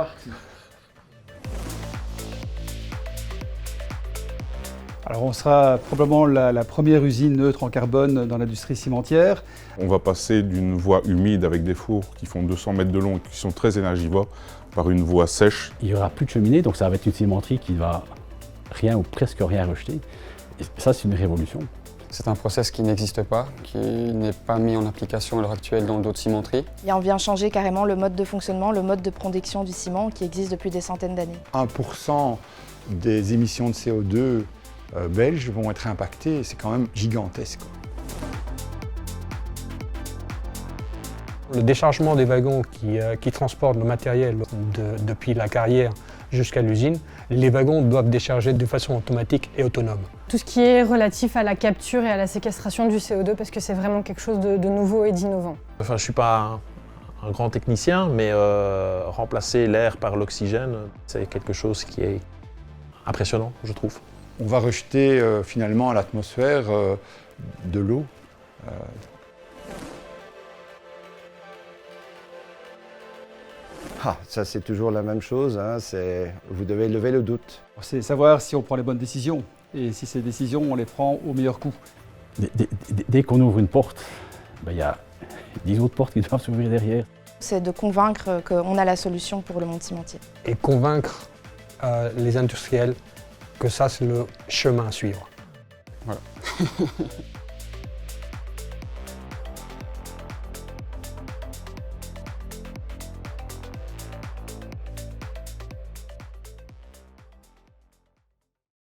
parti. Alors on sera probablement la première usine neutre en carbone dans l'industrie cimentière. On va passer d'une voie humide avec des fours qui font 200 mètres de long et qui sont très énergivores par une voie sèche. Il n'y aura plus de cheminée, donc ça va être une cimenterie qui va rien ou presque rien rejeter. Et ça, c'est une révolution. C'est un process qui n'existe pas, qui n'est pas mis en application à l'heure actuelle dans d'autres cimenteries. Et on vient changer carrément le mode de fonctionnement, le mode de production du ciment qui existe depuis des centaines d'années. 1% des émissions de CO2 belges vont être impactées, c'est quand même gigantesque. Le déchargement des wagons qui transportent le matériel depuis la carrière jusqu'à l'usine, les wagons doivent décharger de façon automatique et autonome. Tout ce qui est relatif à la capture et à la séquestration du CO2 parce que c'est vraiment quelque chose de nouveau et d'innovant. Enfin, je ne suis pas un grand technicien, mais remplacer l'air par l'oxygène, c'est quelque chose qui est impressionnant, je trouve. On va rejeter finalement à l'atmosphère de l'eau. Ça c'est toujours la même chose, hein, vous devez lever le doute. C'est savoir si on prend les bonnes décisions et si ces décisions, on les prend au meilleur coût. Dès qu'on ouvre une porte, il y a 10 autres portes qui doivent s'ouvrir derrière. C'est de convaincre qu'on a la solution pour le monde cimentier. Et convaincre les industriels que ça c'est le chemin à suivre. Voilà.